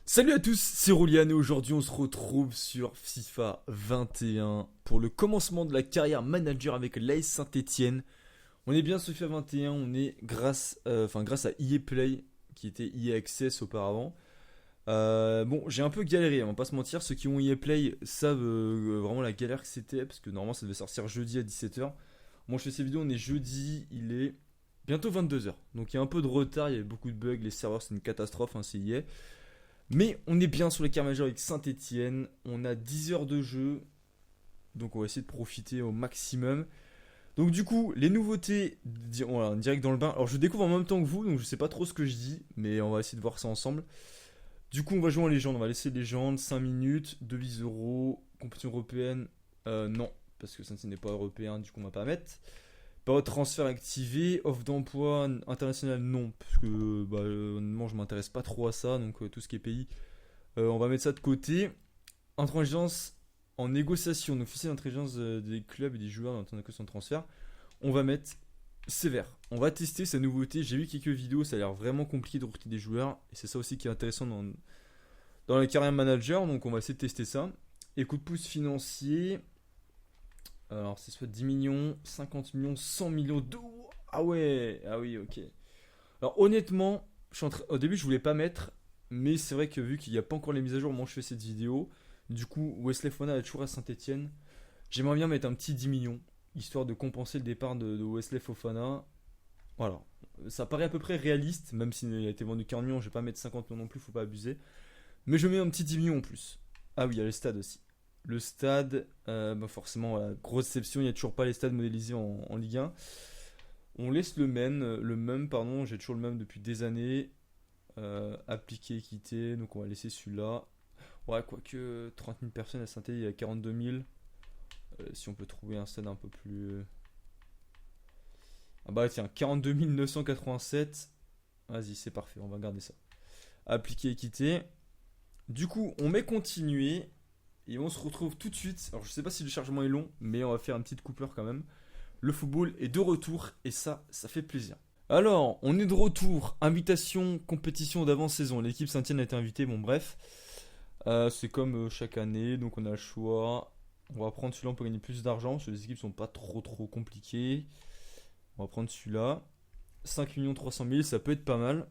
Salut à tous, c'est Roulian et aujourd'hui on se retrouve sur FIFA 21 pour le commencement de la carrière manager avec l'AS Saint-Etienne. On est bien sur FIFA 21, on est grâce à EA Play qui était EA Access auparavant. Bon, j'ai un peu galéré, on va pas se mentir, ceux qui ont EA Play savent vraiment la galère que c'était parce que normalement ça devait sortir jeudi à 17h. Moi je fais ces vidéos, on est jeudi, il est bientôt 22h. Donc il y a un peu de retard, il y avait beaucoup de bugs, les serveurs c'est une catastrophe, hein, c'est EA. Mais on est bien sur les cartes majeures avec Saint-Etienne. On a 10 heures de jeu. Donc on va essayer de profiter au maximum. Donc du coup, les nouveautés, voilà, direct dans le bain. Alors je découvre en même temps que vous, donc je sais pas trop ce que je dis. Mais on va essayer de voir ça ensemble. Du coup, on va jouer en légende. On va laisser légende, 5 minutes, devise euro, compétition européenne. Non, parce que Saint-Etienne n'est pas européen, du coup on va pas mettre. Période transfert activé, offre d'emploi international non, parce que honnêtement je m'intéresse pas trop à ça, donc tout ce qui est pays, on va mettre ça de côté. Intelligence en négociation, donc officier d'intelligence des clubs et des joueurs dans la négociation de transfert, on va mettre sévère. On va tester sa nouveauté, j'ai vu quelques vidéos, ça a l'air vraiment compliqué de recruter des joueurs, et c'est ça aussi qui est intéressant dans la carrière manager, donc on va essayer de tester ça. Et coup de pouce financier, alors, c'est soit 10 millions, 50 millions, 100 millions d'euros. Ah ouais, ah oui, ok. Alors, honnêtement, au début, je voulais pas mettre, mais c'est vrai que vu qu'il n'y a pas encore les mises à jour, moi je fais cette vidéo. Du coup, Wesley Fofana est toujours à Saint-Etienne. J'aimerais bien mettre un petit 10 millions, histoire de compenser le départ de Wesley Fofana. Voilà. Ça paraît à peu près réaliste, même s'il a été vendu 40 millions, je vais pas mettre 50 millions non plus, faut pas abuser. Mais je mets un petit 10 millions en plus. Ah oui, il y a le stade aussi. Le stade, forcément, voilà, grosse exception, il n'y a toujours pas les stades modélisés en Ligue 1. On laisse le même, pardon, j'ai toujours le même depuis des années. Appliquer, quitter, donc on va laisser celui-là. Ouais, quoique 30 000 personnes à Saint-Étienne, il y a 42 000. Si on peut trouver un stade un peu plus. Ah bah tiens, 42 987. Vas-y, c'est parfait, on va garder ça. Appliquer et quitter. Du coup, on met continuer. Et on se retrouve tout de suite. Alors je sais pas si le chargement est long, mais on va faire une petite coupure quand même. Le football est de retour et ça fait plaisir. Alors, on est de retour. Invitation, compétition d'avant-saison. L'équipe Saint-Etienne a été invitée, bon bref. C'est comme chaque année, donc on a le choix. On va prendre celui-là pour gagner plus d'argent, parce que les équipes sont pas trop compliquées. On va prendre celui-là. 5 300 000, ça peut être pas mal.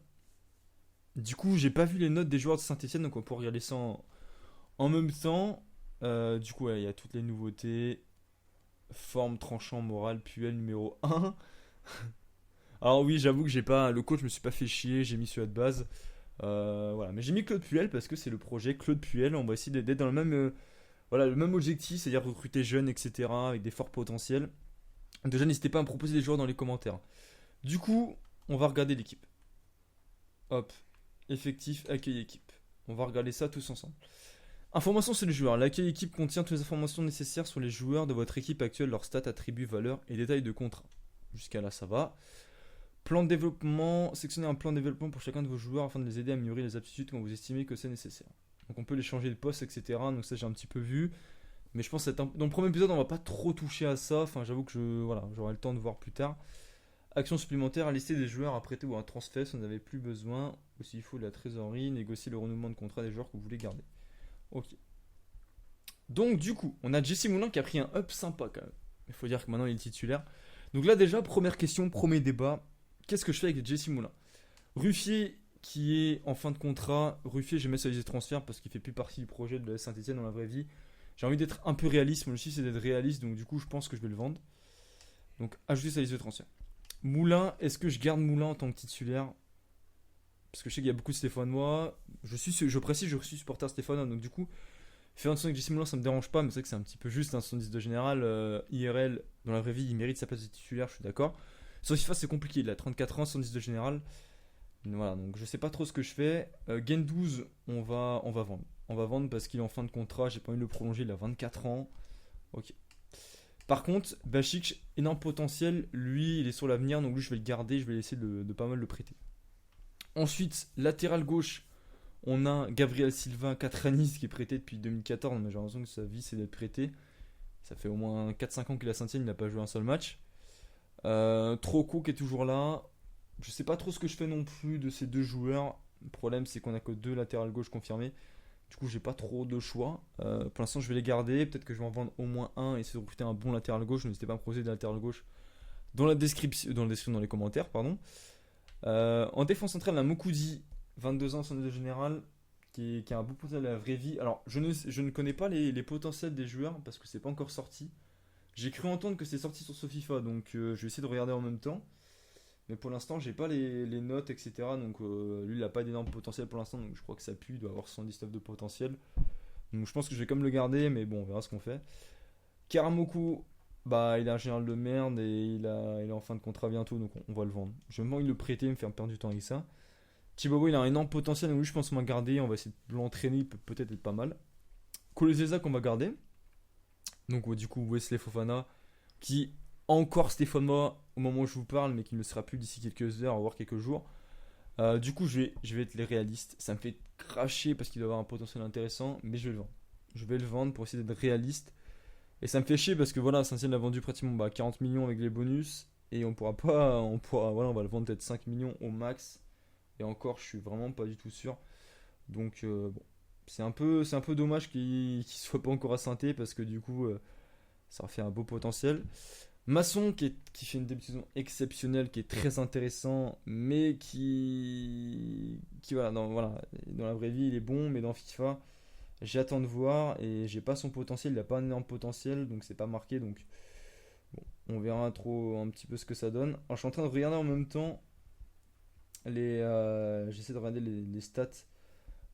Du coup, j'ai pas vu les notes des joueurs de Saint-Etienne, donc on va pouvoir regarder ça en même temps. Du coup, ouais, il y a toutes les nouveautés. Forme, tranchant, morale, Puel numéro 1. Alors oui, j'avoue que j'ai pas. Le coach, je me suis pas fait chier, j'ai mis celui-là de base. Voilà, mais j'ai mis Claude Puel parce que c'est le projet Claude Puel. On va essayer d'être dans le même, voilà, le même objectif, c'est-à-dire recruter jeunes, etc., avec des forts potentiels. Déjà, n'hésitez pas à me proposer des joueurs dans les commentaires. Du coup, on va regarder l'équipe. Hop, effectif, accueil équipe. On va regarder ça tous ensemble. Information sur les joueurs. L'accueil équipe contient toutes les informations nécessaires sur les joueurs de votre équipe actuelle, leurs stats, attributs, valeurs et détails de contrat. Jusqu'à là, ça va. Plan de développement. Sectionnez un plan de développement pour chacun de vos joueurs afin de les aider à améliorer les aptitudes quand vous estimez que c'est nécessaire. Donc on peut les changer de poste, etc. Donc ça, j'ai un petit peu vu. Mais je pense que dans le premier épisode, on va pas trop toucher à ça. Enfin, j'avoue que voilà, j'aurai le temps de voir plus tard. Action supplémentaire, lister des joueurs à prêter ou à transférer si vous n'en avez plus besoin. Aussi, il faut de la trésorerie, négocier le renouvellement de contrat des joueurs que vous voulez garder. Ok. Donc du coup, on a Jesse Moulin qui a pris un up sympa quand même. Il faut dire que maintenant il est titulaire. Donc là déjà, première question, premier débat. Qu'est-ce que je fais avec Jesse Moulin? Ruffier qui est en fin de contrat. Ruffier, je mets sur les liste de transfert parce qu'il fait plus partie du projet de Saint-Etienne dans la vraie vie. J'ai envie d'être un peu réaliste. Mon objectif c'est d'être réaliste. Donc du coup, je pense que je vais le vendre. Donc ajouter sa liste de transfert. Moulin, est-ce que je garde Moulin en tant que titulaire? Parce que je sais qu'il y a beaucoup de Stéphanois. Je précise, je suis supporter stéphanois. Donc du coup, faire un son avec Jesse Moulin, ça me dérange pas, mais c'est vrai que c'est un petit peu juste un 70 de général. IRL, dans la vraie vie, il mérite sa place de titulaire, je suis d'accord. Sur FIFA, c'est compliqué, il a 34 ans, 70 de général. Voilà, donc je sais pas trop ce que je fais. Gen12, on va vendre. On va vendre parce qu'il est en fin de contrat, j'ai pas envie de le prolonger, il a 24 ans. Ok. Par contre, Bachik, énorme potentiel, lui, il est sur l'avenir, donc lui, je vais le garder, je vais essayer de pas mal le prêter. Ensuite, latéral gauche. On a Gabriel Silva, 4 Nice, qui est prêté depuis 2014, mais j'ai l'impression que sa vie c'est d'être prêté. Ça fait au moins 4-5 ans qu'il est à Saint-Etienne, il n'a pas joué un seul match. Troco qui est toujours là. Je sais pas trop ce que je fais non plus de ces deux joueurs. Le problème, c'est qu'on a que deux latérales gauche confirmés. Du coup, j'ai pas trop de choix. Pour l'instant, je vais les garder. Peut-être que je vais en vendre au moins un et essayer de recruter un bon latéral gauche. N'hésitez pas à me proposer des latérales gauche dans la description, dans les commentaires, pardon. En défense centrale, on a Mukudi, 22 ans, son de général, qui a un beau potentiel à la vraie vie. Alors, je ne connais pas les potentiels des joueurs parce que c'est pas encore sorti. J'ai cru entendre que c'est sorti sur ce FIFA, donc je vais essayer de regarder en même temps. Mais pour l'instant, j'ai pas les notes, etc. Donc lui, il a pas d'énorme potentiel pour l'instant, donc je crois que ça pue, il doit avoir 119 de potentiel. Donc je pense que je vais quand même le garder, mais bon, on verra ce qu'on fait. Karamoku, bah il est un général de merde et il est en fin de contrat bientôt, donc on va le vendre. Je vais envie de le prêter, me faire perdre du temps avec ça. Chibobo, il a un énorme potentiel, donc lui, je pense qu'on va garder. On va essayer de l'entraîner, il peut peut-être être pas mal. Kolezeza qu'on va garder. Donc ouais, du coup, Wesley Fofana, qui encore Stéphanois au moment où je vous parle, mais qui ne le sera plus d'ici quelques heures, voire quelques jours. Du coup, je vais être les réalistes. Ça me fait cracher parce qu'il doit avoir un potentiel intéressant, mais je vais le vendre. Je vais le vendre pour essayer d'être réaliste. Et ça me fait chier parce que voilà, Saint-Etienne l'a vendu pratiquement 40 millions avec les bonus. Et on pourra pas, voilà, on va le vendre peut-être 5 millions au max. Et encore, je suis vraiment pas du tout sûr. Donc, bon, c'est un peu dommage qu'il soit pas encore à Saint-Etienne parce que du coup, ça fait un beau potentiel. Masson qui fait une début de saison exceptionnelle, qui est très intéressant, mais qui voilà, dans la vraie vie il est bon, mais dans FIFA j'attends de voir et j'ai pas son potentiel, il a pas un énorme potentiel, donc c'est pas marqué, donc bon, on verra trop un petit peu ce que ça donne. Alors, je suis en train de regarder en même temps j'essaie de regarder les stats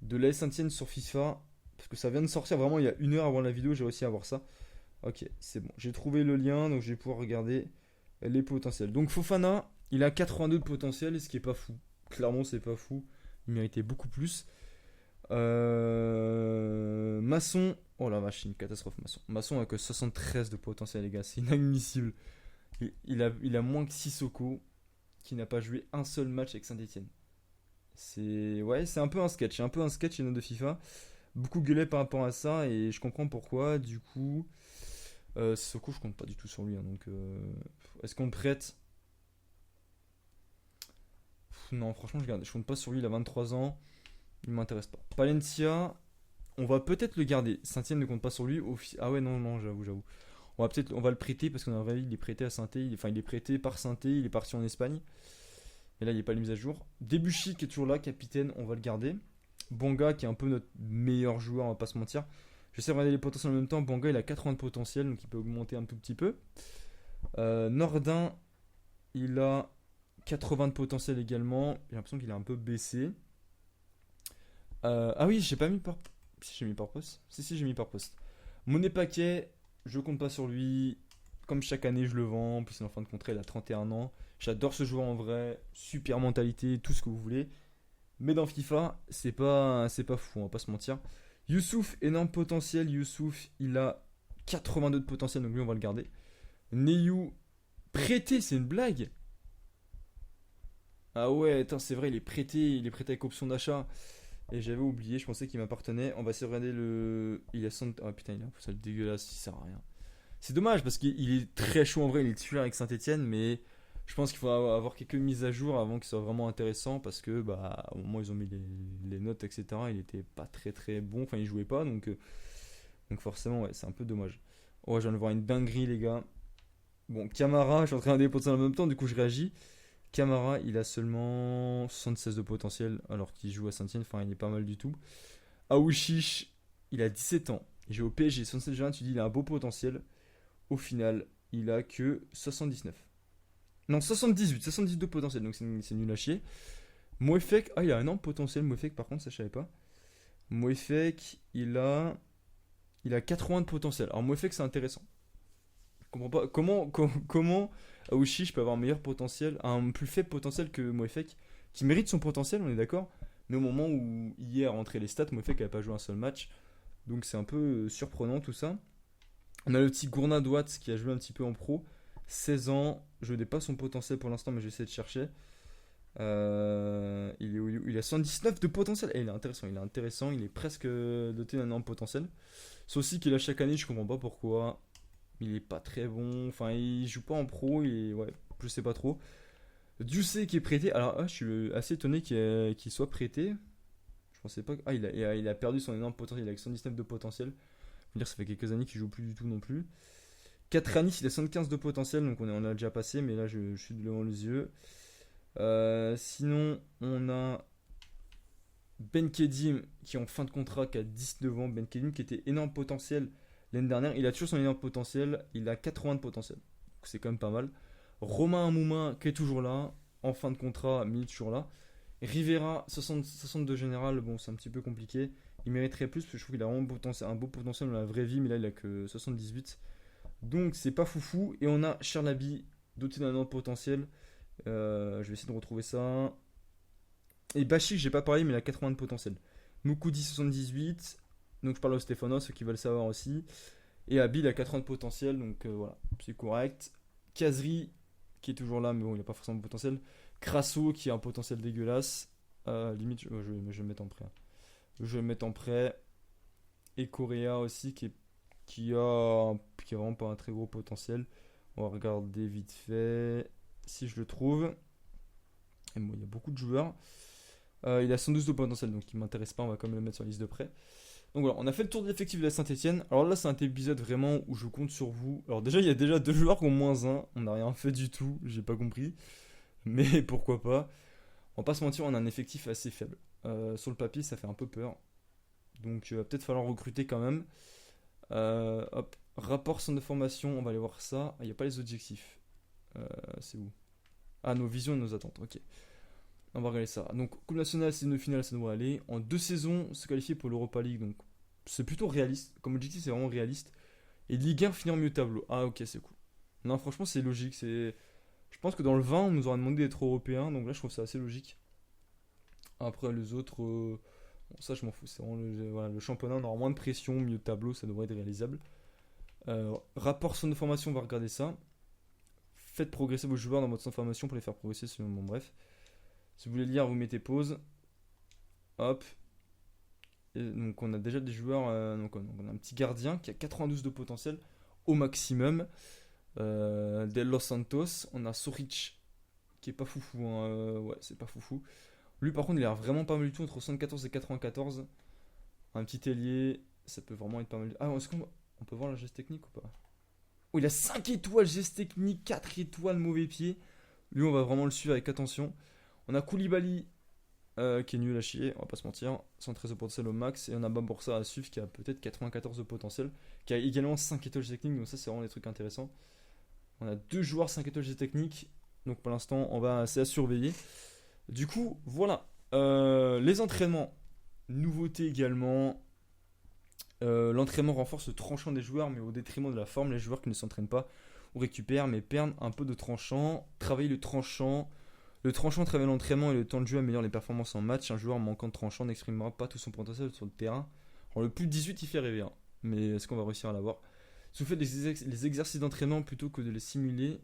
de l'AS Saint-Etienne sur FIFA parce que ça vient de sortir vraiment il y a une heure avant la vidéo, j'ai réussi à voir ça. Ok, c'est bon. J'ai trouvé le lien, donc je vais pouvoir regarder les potentiels. Donc Fofana, il a 82 de potentiel, ce qui est pas fou. Clairement, c'est pas fou. Il méritait beaucoup plus. Masson, oh la vache, c'est une catastrophe, Masson. Masson a que 73 de potentiel, les gars, c'est inadmissible. Il a moins que Sissoko, qui n'a pas joué un seul match avec Saint-Etienne. C'est un peu un sketch, les notes de FIFA. Beaucoup gueulé par rapport à ça, et je comprends pourquoi. Du coup. Sissoko, je compte pas du tout sur lui. Hein, donc, est-ce qu'on le prête? Non, franchement, je compte pas sur lui. Il a 23 ans. Il m'intéresse pas. Palencia, on va peut-être le garder. Saint-Etienne ne compte pas sur lui. Ah ouais, non, non, j'avoue. On va le prêter parce qu'on a un vrai, il est prêté à Saint-Etienne. Enfin, il est prêté par Saint-Etienne. Il est parti en Espagne. Et là, il n'est pas mis à jour. Debuchy qui est toujours là, capitaine, on va le garder. Bonga qui est un peu notre meilleur joueur, on va pas se mentir. J'essaie de regarder les potentiels en même temps. Banga, il a 80 de potentiel, donc il peut augmenter un tout petit peu. Nordin, il a 80 de potentiel également. J'ai l'impression qu'il a un peu baissé. Ah oui, j'ai pas mis par... Si, j'ai mis par poste. Si, j'ai mis par poste. Monet Paquet, je compte pas sur lui. Comme chaque année, je le vends. En plus, il est en fin de contrat, il a 31 ans. J'adore ce joueur en vrai. Super mentalité, tout ce que vous voulez. Mais dans FIFA, c'est pas fou, on va pas se mentir. Youssouf, énorme potentiel. Youssouf, il a 82 de potentiel, donc lui, on va le garder. Neyou, prêté, c'est une blague. Ah ouais, attends, c'est vrai, il est prêté avec option d'achat. Et j'avais oublié, je pensais qu'il m'appartenait. On va essayer de regarder le. Il a 100. Ah putain, il a un potentiel dégueulasse, il sert à rien. C'est dommage parce qu'il est très chaud en vrai, il est titulaire avec Saint-Etienne, mais je pense qu'il faut avoir quelques mises à jour avant qu'il soit vraiment intéressant parce que bah au moment où ils ont mis les notes etc, il était pas très très bon, enfin il jouait pas donc forcément ouais c'est un peu dommage. Oh je viens de voir une dinguerie les gars. Bon Camara, je suis en train de déposer en même temps du coup je réagis. Camara il a seulement 76 de potentiel alors qu'il joue à Saint-Etienne, enfin il est pas mal du tout. Aouchiche il a 17 ans, il joue au PSG, 67 juin, tu dis il a un beau potentiel. Au final il a que 79. Non, 78 de potentiel, donc c'est nul à chier. Moefek, il a un énorme potentiel, Moefek, par contre, ça je savais pas. Moefek, il a 80 de potentiel. Alors Moefek, c'est intéressant. Je comprends pas comment Aouchiche peut avoir un meilleur potentiel, un plus faible potentiel que Moefek, qui mérite son potentiel, on est d'accord. Mais au moment où hier rentré les stats, Moefek n'avait pas joué un seul match. Donc c'est un peu surprenant tout ça. On a le petit Gournad Watts qui a joué un petit peu en pro. 16 ans, je n'ai pas son potentiel pour l'instant, mais j'essaie de chercher. Il a 119 de potentiel. Et il est intéressant, il est presque doté d'un énorme potentiel. C'est aussi qu'il a chaque année, je comprends pas pourquoi. Il est pas très bon, enfin il joue pas en pro, ouais, je sais pas trop. Diussé qui est prêté. Alors, je suis assez étonné qu'il soit prêté. Je pensais pas. Ah, il a perdu son énorme potentiel. Il a que 119 de potentiel. Je veux dire, ça fait quelques années qu'il joue plus du tout non plus. 4 Anis, il a 75 de potentiel, donc on a déjà passé, mais là je suis devant les yeux. Sinon, on a Ben Kedim qui est en fin de contrat, qui a 19 ans. Ben Kedim qui était énorme potentiel l'année dernière. Il a toujours son énorme potentiel. Il a 80 de potentiel. Donc c'est quand même pas mal. Romain Amoumain qui est toujours là, en fin de contrat, mais il est toujours là. Rivera, 62 général, bon c'est un petit peu compliqué. Il mériterait plus parce que je trouve qu'il a vraiment un beau potentiel dans la vraie vie, mais là il a que 78. Donc c'est pas foufou. Et on a Charlaby, doté d'un énorme potentiel. Je vais essayer de retrouver ça. Et Bachik, j'ai pas parlé, mais il a 80 de potentiel. Moukoudi 78. Donc je parle au Stéphano, ceux qui veulent savoir aussi. Et Abil a 80 de potentiel, donc voilà, c'est correct. Kazri, qui est toujours là, mais bon, il a pas forcément de potentiel. Crasso, qui a un potentiel dégueulasse. Limite, je vais le mettre en prêt. Je vais le mettre en prêt. Et Correa aussi, qui a vraiment pas un très gros potentiel. On va regarder vite fait si je le trouve. Et bon, il y a beaucoup de joueurs. Il a 112 de potentiel, donc il m'intéresse pas, on va quand même le mettre sur la liste de prêt. Donc voilà, on a fait le tour de l'effectif de la Saint-Etienne. Alors là, c'est un épisode vraiment où je compte sur vous. Alors déjà, il y a déjà deux joueurs qui ont -1. On n'a rien fait du tout, j'ai pas compris. Mais pourquoi pas. On va pas se mentir, on a un effectif assez faible. Sur le papier, ça fait un peu peur. Donc il va peut-être falloir recruter quand même. Hop, rapport centre de formation, on va aller voir ça. Il n'y a pas les objectifs. C'est où? Ah, nos visions et nos attentes, ok. On va regarder ça. Donc, Coupe nationale, c'est une finale, ça devrait aller. En 2 saisons, se qualifier pour l'Europa League, donc c'est plutôt réaliste. Comme objectif, c'est vraiment réaliste. Et Ligue 1, finir mieux tableau. Ah, ok, c'est cool. Non, franchement, c'est logique. Je pense que dans le 20, on nous aura demandé d'être européen, donc là, je trouve ça assez logique. Après, les autres, bon, ça, je m'en fous. C'est vraiment voilà, le championnat, on aura moins de pression, mieux de tableau, ça devrait être réalisable. Rapport centre de formation, on va regarder ça. Faites progresser vos joueurs dans votre centre de formation pour les faire progresser. Bon, bref. Si vous voulez lire, vous mettez pause. Hop. Et donc on a déjà des joueurs. Donc on a un petit gardien qui a 92 de potentiel au maximum. Del Los Santos. On a Soric qui est pas foufou. Hein, ouais, c'est pas foufou. Lui par contre il a l'air vraiment pas mal du tout entre 74 et 94. Un petit ailier. Ça peut vraiment être pas mal. Ah, est-ce qu'on peut voir la geste technique ou pas? Oh, il a 5 étoiles geste technique, 4 étoiles mauvais pied. Lui on va vraiment le suivre avec attention. On a Koulibaly qui est nul à chier, on va pas se mentir, 113 de potentiel au max. Et on a Baborsa à suivre qui a peut-être 94 de potentiel, qui a également 5 étoiles techniques, donc ça c'est vraiment des trucs intéressants. On a 2 joueurs 5 étoiles techniques, donc pour l'instant c'est à surveiller. Du coup, voilà. Les entraînements, nouveauté également. L'entraînement renforce le tranchant des joueurs, mais au détriment de la forme. Les joueurs qui ne s'entraînent pas ou récupèrent, mais perdent un peu de tranchant. Travailler le tranchant. Le tranchant travaille l'entraînement et le temps de jeu améliore les performances en match. Un joueur manquant de tranchant n'exprimera pas tout son potentiel sur le terrain. Alors le plus de 18 il fait rêver, hein. Mais est-ce qu'on va réussir à l'avoir? Si vous faites les exercices d'entraînement plutôt que de les simuler,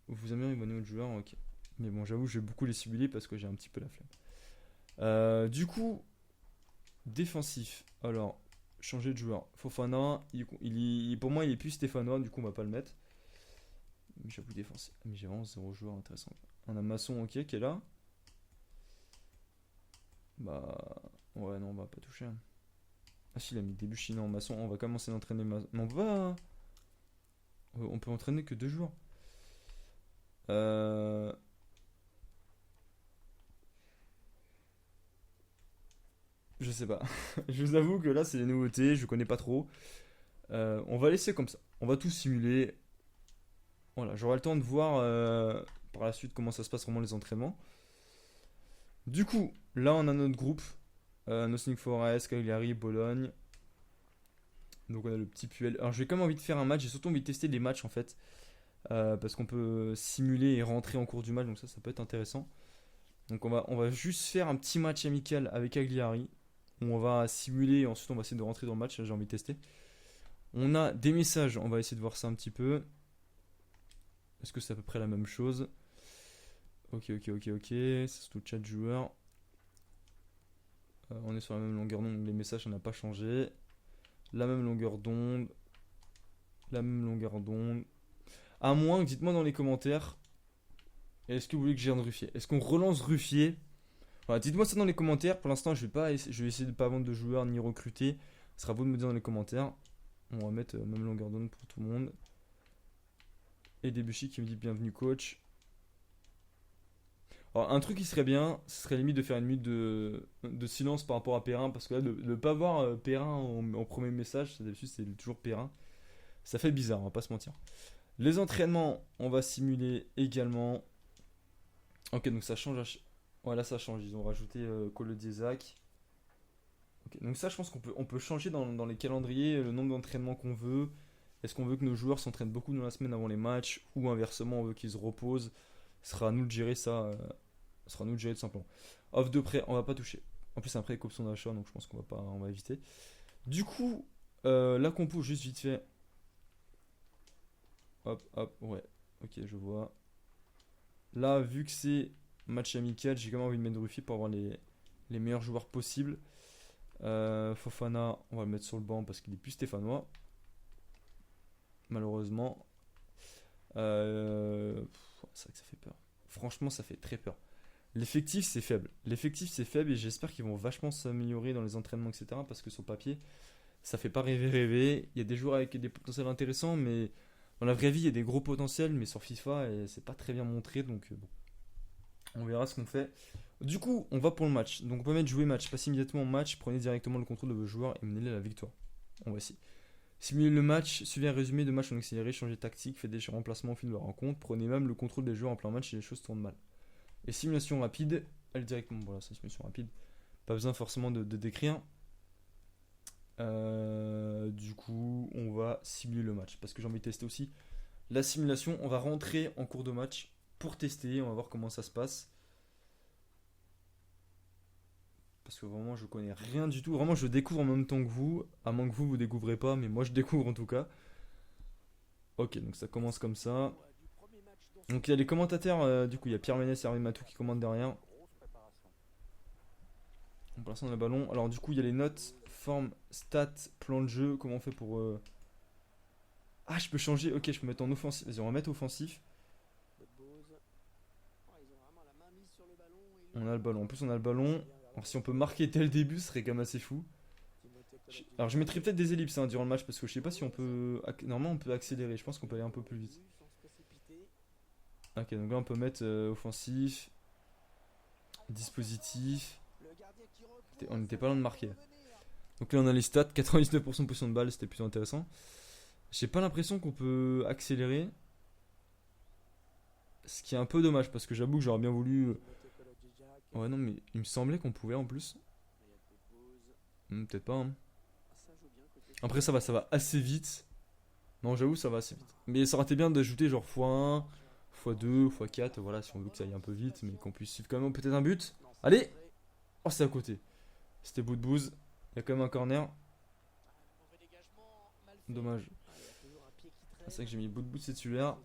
vous améliorez votre niveau de joueur, ok. Mais bon, j'avoue, je vais beaucoup les simuler parce que j'ai un petit peu la flemme. Du coup, défensif. Alors, changer de joueur. Fofana, pour moi, il est plus Stéphanois, du coup, on va pas le mettre. Mais j'avoue, défensif. Mais j'ai vraiment 0 joueur intéressant. On a Masson, ok, qui est là. Bah, ouais, non, on va pas toucher. Ah, si, il a mis début chinois en Masson. On va commencer à entraîner Masson. Mais on peut entraîner que 2 jours. Je sais pas. Je vous avoue que là, c'est des nouveautés. Je connais pas trop. On va laisser comme ça. On va tout simuler. Voilà, j'aurai le temps de voir par la suite comment ça se passe vraiment les entraînements. Du coup, là, on a notre groupe. Nottingham Forest, Cagliari, Bologne. Donc on a le petit Puel. Alors j'ai quand même envie de faire un match. J'ai surtout envie de tester des matchs en fait. Parce qu'on peut simuler et rentrer en cours du match. Donc ça peut être intéressant. Donc on va juste faire un petit match amical avec Cagliari. Où on va simuler et ensuite on va essayer de rentrer dans le match. J'ai envie de tester. On a des messages. On va essayer de voir ça un petit peu. Est-ce que c'est à peu près la même chose? Ok. C'est surtout le chat de joueur. On est sur la même longueur d'onde. Les messages, ça n'a pas changé. La même longueur d'onde. La même longueur d'onde. À moins, dites-moi dans les commentaires. Est-ce que vous voulez que je vienne Ruffier? Est-ce qu'on relance Ruffier? Voilà, dites-moi ça dans les commentaires. Pour l'instant, je vais essayer de pas vendre de joueurs ni recruter. Ce sera à vous de me dire dans les commentaires. On va mettre même longueur d'onde pour tout le monde. Et Debuchy qui me dit bienvenue coach. Alors un truc qui serait bien, ce serait limite de faire une minute de silence par rapport à Perrin. Parce que là, de ne pas voir Perrin en premier message, d'habitude c'est toujours Perrin. Ça fait bizarre, on va pas se mentir. Les entraînements, on va simuler également. Ok, donc ça change. Voilà, ça change. Ils ont rajouté Colo Diezac. Ok, donc ça, je pense qu'on peut changer dans les calendriers le nombre d'entraînements qu'on veut. Est-ce qu'on veut que nos joueurs s'entraînent beaucoup dans la semaine avant les matchs ou inversement, on veut qu'ils se reposent? Ce sera à nous de gérer ça. Ce sera à nous de gérer tout simplement. Off de prêt, on va pas toucher. En plus, c'est un prêt avec option d'achat, donc je pense qu'on va pas, on va éviter. Du coup, la compo, juste vite fait. Hop, hop, ouais. Ok, je vois. Là, vu que c'est match amical, j'ai quand même envie de mettre Ruffier pour avoir les meilleurs joueurs possibles. Fofana, on va le mettre sur le banc parce qu'il est plus stéphanois. Malheureusement. C'est vrai que ça fait peur. Franchement, ça fait très peur. L'effectif, c'est faible. L'effectif, c'est faible et j'espère qu'ils vont vachement s'améliorer dans les entraînements, etc. Parce que sur papier, ça fait pas rêver. Il y a des joueurs avec des potentiels intéressants, mais dans la vraie vie, il y a des gros potentiels, mais sur FIFA, et c'est pas très bien montré. Donc, bon, on verra ce qu'on fait. Du coup, on va pour le match. Donc, on peut mettre jouer match. Passez immédiatement au match. Prenez directement le contrôle de vos joueurs et menez-les à la victoire. On va essayer. Simulez le match. Suivez un résumé de match en accéléré. Changez de tactique. Faites des remplacements au fil de la rencontre. Prenez même le contrôle des joueurs en plein match si les choses tournent mal. Et simulation rapide. Allez directement. Voilà, c'est une simulation rapide. Pas besoin forcément de décrire. Du coup, on va simuler le match. Parce que j'ai envie de tester aussi la simulation. On va rentrer en cours de match pour tester. On va voir comment ça se passe. Parce que vraiment, je connais rien du tout. Vraiment, je découvre en même temps que vous. À moins que vous découvrez pas, mais moi, je découvre en tout cas. Ok, donc ça commence comme ça. Donc il y a les commentateurs. Du coup, il y a Pierre Ménès et Hervé Matou qui commandent derrière. En plaçant le ballon. Alors, du coup, il y a les notes, forme, stats, plan de jeu. Comment on fait pour. Ah, je peux changer. Ok, je peux mettre en offensif. Vas-y, on va mettre offensif. On a le ballon. En plus, on a le ballon. Alors, si on peut marquer dès le début, ce serait quand même assez fou. Alors, je mettrai peut-être des ellipses durant le match parce que je sais pas si on peut. Normalement, on peut accélérer. Je pense qu'on peut aller un peu plus vite. Ok, donc là, on peut mettre offensif, dispositif. On n'était pas loin de marquer. Donc là, on a les stats 99% de position de balle. C'était plutôt intéressant. J'ai pas l'impression qu'on peut accélérer. Ce qui est un peu dommage parce que j'avoue que j'aurais bien voulu. Ouais, non, mais il me semblait qu'on pouvait en plus. Peut-être pas, hein. Après, ça va assez vite. Non, j'avoue, ça va assez vite. Mais ça aurait été bien d'ajouter genre x1, x2, x4, voilà, si on veut que ça aille un peu vite, mais qu'on puisse suivre quand même peut-être un but. Allez! Oh, c'est à côté. C'était bout de bouse. Il y a quand même un corner. Dommage. Ah, c'est vrai que j'ai mis bout de bouse, c'est titulaire.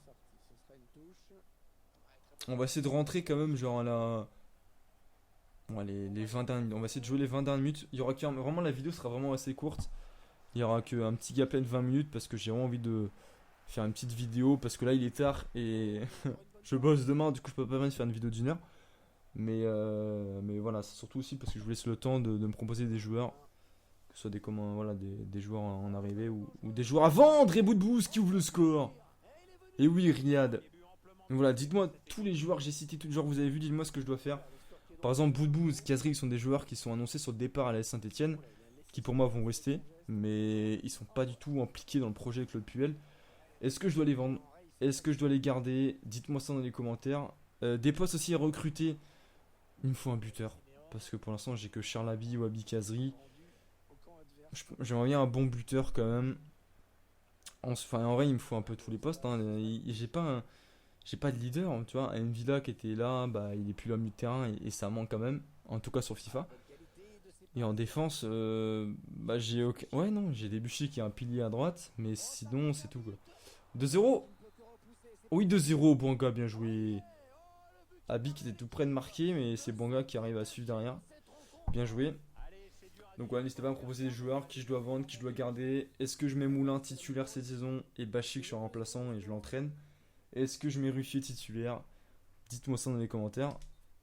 On va essayer de rentrer quand même, genre à la. Bon, les 20 dernières minutes. On va essayer de jouer les 20 dernières minutes. Il y aura vraiment, la vidéo sera vraiment assez courte. Il y aura qu'un petit gameplay de 20 minutes parce que j'ai vraiment envie de faire une petite vidéo parce que là il est tard et je bosse demain, du coup je peux pas venir faire une vidéo d'une heure. Mais voilà, c'est surtout aussi parce que je vous laisse le temps de me proposer des joueurs, que ce soit voilà, des joueurs en arrivée ou des joueurs à vendre. Et Boudbouz qui ouvre le score. Et oui, Riyad. Donc voilà, dites-moi tous les joueurs que j'ai cités, tous les joueurs que vous avez vus, dites-moi ce que je dois faire. Par exemple, Boudbouz, Kazri sont des joueurs qui sont annoncés sur le départ à la Saint-Etienne, qui pour moi vont rester, mais ils sont pas du tout impliqués dans le projet Claude Puel. Est-ce que je dois les vendre? Est-ce que je dois les garder? Dites-moi ça dans les commentaires. Des postes aussi à recruter. Il me faut un buteur. Parce que pour l'instant, j'ai que Charlaby ou Abi Kazri. J'aimerais bien un bon buteur quand même. Enfin, en vrai, il me faut un peu tous les postes. J'ai pas de leader. Tu vois, Nvila qui était là, bah, il est plus là au milieu de terrain et ça manque quand même. En tout cas sur FIFA. Et en défense, bah, ouais, non, j'ai Debuchy qui est un pilier à droite. Mais sinon, c'est tout quoi. 2-0. Oui, 2-0, Bonga, bien joué. Abi qui était tout près de marquer, mais c'est Bonga qui arrive à suivre derrière. Bien joué. Donc ouais, n'hésitez pas à me proposer des joueurs, qui je dois vendre, qui je dois garder. Est-ce que je mets Moulin titulaire cette saison et Bachik je suis remplaçant et je l'entraîne? Est-ce que je mets Ruffier titulaire? Dites-moi ça dans les commentaires.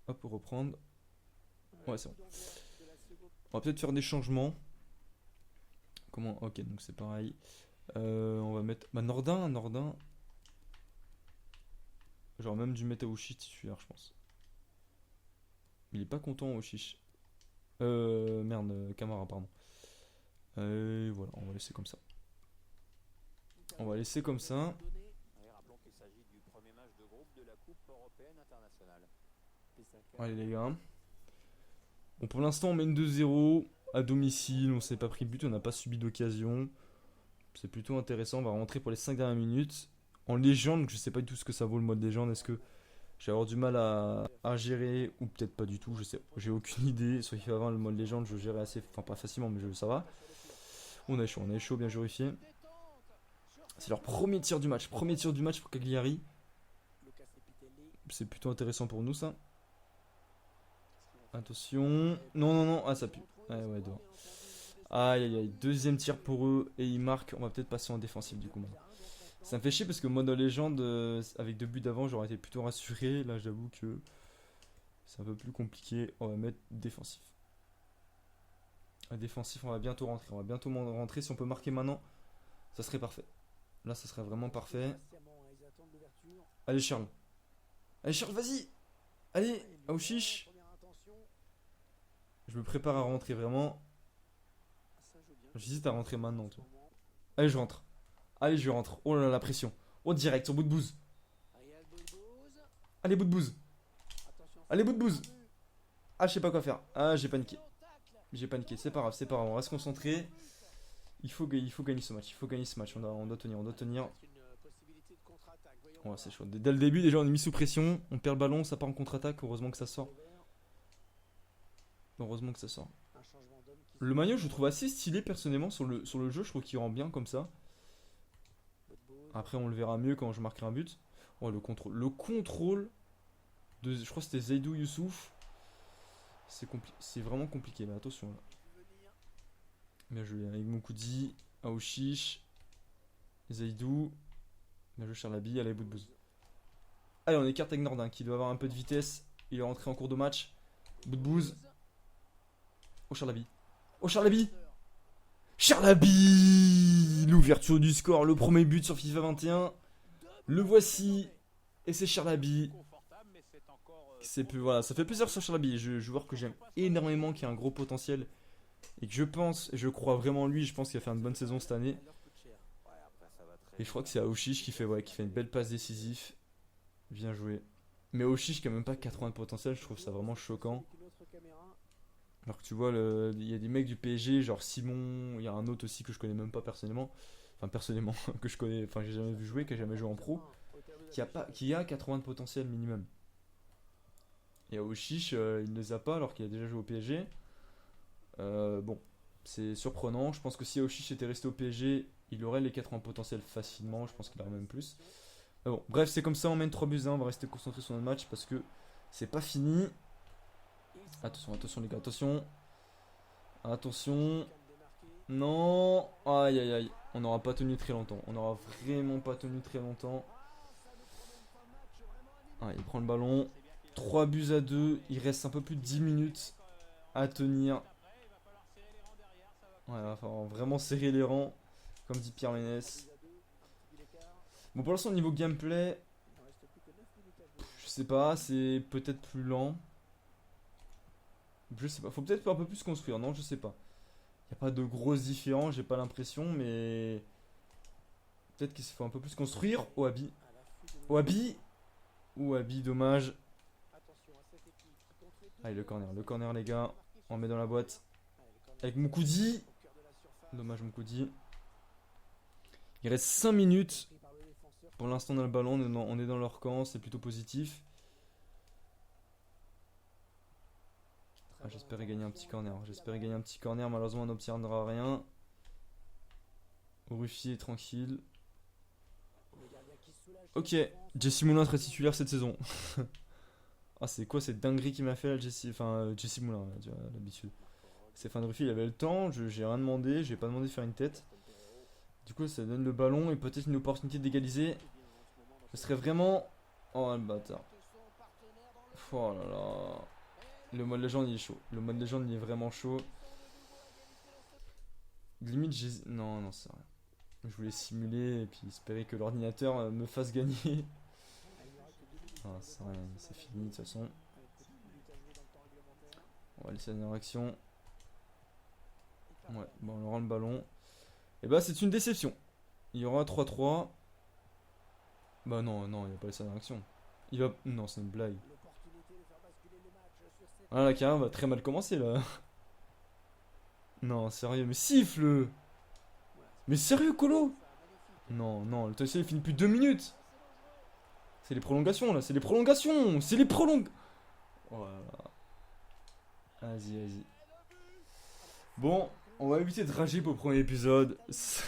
Hop, pour reprendre. Ouais, c'est bon. On va peut-être faire des changements. Comment? Ok, donc c'est pareil. On va mettre. Bah, Nordin. Genre même du mettre à Uchi titulaire, je pense. Il est pas content, Uchi. Merde, Camara, pardon. Voilà, on va laisser comme ça. On va laisser comme ça. Allez les gars. Bon, pour l'instant on mène 2-0 à domicile, on s'est pas pris de but, on n'a pas subi d'occasion. C'est plutôt intéressant, on va rentrer pour les 5 dernières minutes. En légende, donc je sais pas du tout ce que ça vaut le mode légende, est-ce que j'ai avoir du mal à gérer ou peut-être pas du tout, je sais, j'ai aucune idée. Sur FIFA 20 le mode légende je gérais assez, enfin pas facilement mais ça va. On est chaud, bien vérifié. C'est leur premier tir du match pour Cagliari. C'est plutôt intéressant pour nous ça. Attention. Non. Ah, ça pue. Ouais, dehors. Aïe. Deuxième tir pour eux. Et ils marquent. On va peut-être passer en défensif du coup. Maintenant. Ça me fait chier parce que mode légende, avec 2 buts d'avant, j'aurais été plutôt rassuré. Là, j'avoue que c'est un peu plus compliqué. On va mettre défensif. Défensif, on va bientôt rentrer. Si on peut marquer maintenant, ça serait parfait. Là, ça serait vraiment parfait. Allez, Charles. Vas-y. Allez, Aouchiche. Je me prépare à rentrer vraiment. J'hésite à rentrer maintenant. Toi. Allez, je rentre. Oh là là, la pression. Oh, direct, sur bout de bouse. Allez, bout de bouse. Ah, je sais pas quoi faire. Ah, j'ai paniqué. C'est pas grave. On reste concentré. Il faut gagner ce match. On doit tenir. Oh, c'est chaud. Dès le début, déjà, on est mis sous pression. On perd le ballon, ça part en contre-attaque. Heureusement que ça sort. Le maillot, je le trouve assez stylé personnellement sur le jeu. Je trouve qu'il rend bien comme ça. Après, on le verra mieux quand je marquerai un but. Oh, le contrôle de. Je crois que c'était Zaidou Youssouf. C'est vraiment compliqué, mais attention là. Bien joué avec Moukoudi, Aouchiche, Zaidou. Bien joué Charlabi, allez, bout de bouse. Allez, on écarte avec Nordin qui doit avoir un peu de vitesse. Il est rentré en cours de match. Bout de bouse. Oh Charlabi. L'ouverture du score, le premier but sur FIFA 21. Le voici. Et c'est Charlabi. Voilà, ça fait plaisir sur Charlabi. Joueur que j'aime énormément, qui a un gros potentiel. Et que je crois vraiment en lui. Je pense qu'il a fait une bonne saison cette année. Et je crois que c'est Aouchiche qui fait une belle passe décisive. Bien joué. Mais Aouchiche qui a même pas 80 de potentiel, je trouve ça vraiment choquant. Alors que tu vois, il y a des mecs du PSG, genre Simon, il y a un autre aussi que je connais même pas personnellement. Enfin, personnellement, que je connais, enfin, j'ai jamais vu jouer, qui a jamais joué en pro. Qui a 80 de potentiel minimum. Et Aouchiche, il ne les a pas alors qu'il a déjà joué au PSG. Bon, c'est surprenant. Je pense que si Aouchiche était resté au PSG, il aurait les 80 potentiels facilement. Je pense qu'il aurait même plus. Mais bon, bref, c'est comme ça, on mène 3-1. On va rester concentré sur notre match parce que c'est pas fini. Attention les gars, attention. Non. Aïe. On n'aura pas tenu très longtemps. On n'aura vraiment pas tenu très longtemps. Il prend le ballon. 3-2. Il reste un peu plus de 10 minutes à tenir. Ouais, il va falloir vraiment serrer les rangs. Comme dit Pierre Ménès. Bon, pour l'instant, au niveau gameplay, je sais pas, c'est peut-être plus lent. Je sais pas, faut peut-être un peu plus construire, non, je sais pas. Y a pas de grosses différences, j'ai pas l'impression, mais peut-être qu'il faut un peu plus construire. Ouabi, dommage. Allez, le corner les gars, on met dans la boîte. Avec Moukoudi. Dommage Moukoudi. Il reste 5 minutes. Pour l'instant on a le ballon, on est dans leur camp, c'est plutôt positif. J'espérais gagner un petit corner. Malheureusement on n'obtiendra rien. Ruffier est tranquille. Ok, Jesse Moulin sera titulaire cette saison. C'est quoi cette dinguerie qu'il m'a fait là, Jesse Moulin, tu vois, l'habitude. Stéphane Ruffier, il avait le temps, j'ai rien demandé, j'ai pas demandé de faire une tête. Du coup ça donne le ballon et peut-être une opportunité d'égaliser. Ce serait vraiment... Oh le bâtard. Oh là là. Le mode légende il est chaud. Le mode légende il est vraiment chaud. Limite j'ai... Non, non, c'est rien. Je voulais simuler et puis espérer que l'ordinateur me fasse gagner. Ah, c'est rien, c'est fini de toute façon. On va laisser la dernière action. Ouais, bon, on aura le ballon. Et bah, c'est une déception. Il y aura 3-3. Bah, non, non, il va pas laisser la dernière action. Il va. Non, c'est une blague. Ah, la carrière va très mal commencer là. Non, sérieux, mais siffle! Mais sérieux, Colo? Non, non, le TC il finit plus de 2 minutes. C'est les prolongations là, c'est les prolongations! C'est les prolongations! Voilà. Vas-y, vas-y. Bon, on va éviter de rager pour le premier épisode. C'est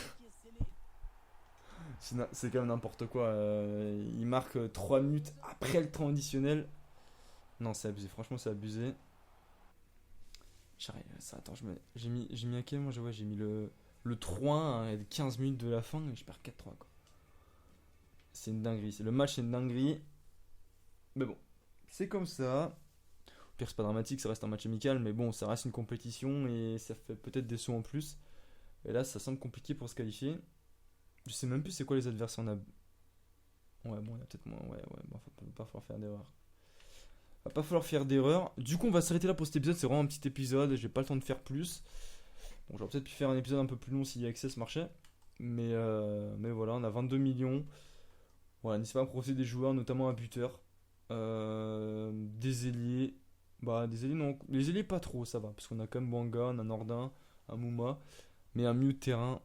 quand même n'importe quoi. Il marque 3 minutes après le temps additionnel. Non, c'est abusé. Franchement, c'est abusé. J'arrive. Ça, attends, j'ai mis à quel moment j'ai mis le 3 à 15 minutes de la fin et je perds 4-3. Quoi. C'est une dinguerie. Le match, c'est une dinguerie. Mais bon, c'est comme ça. Au pire, c'est pas dramatique, ça reste un match amical. Mais bon, ça reste une compétition et ça fait peut-être des sauts en plus. Et là, ça semble compliqué pour se qualifier. Je sais même plus c'est quoi les adversaires. On a... Ouais, bon, il y a peut-être moins. Ouais, bon, va pas falloir faire d'erreur. Va pas falloir faire d'erreur. Du coup, on va s'arrêter là pour cet épisode. C'est vraiment un petit épisode. J'ai pas le temps de faire plus. Bon, j'aurais peut-être pu faire un épisode un peu plus long si Access marchait. Mais voilà, on a 22 millions. Voilà, n'hésitez pas à profiter des joueurs, notamment un buteur. Des ailiers. Bah, des ailiers, non. Les ailiers, pas trop, ça va. Parce qu'on a quand même Bouanga, on a Nordin, un Mouma. Mais un milieu de terrain,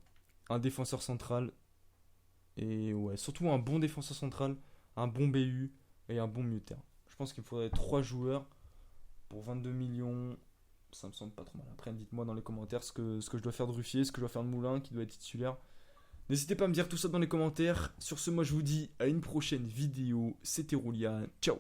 un défenseur central. Et ouais, surtout un bon défenseur central, un bon BU et un bon milieu de terrain. Je pense qu'il me faudrait 3 joueurs pour 22 millions. Ça me semble pas trop mal. Après, dites-moi dans les commentaires ce que je dois faire de Ruffier, ce que je dois faire de Moulin, qui doit être titulaire. N'hésitez pas à me dire tout ça dans les commentaires. Sur ce, moi je vous dis à une prochaine vidéo. C'était Roulian. Ciao.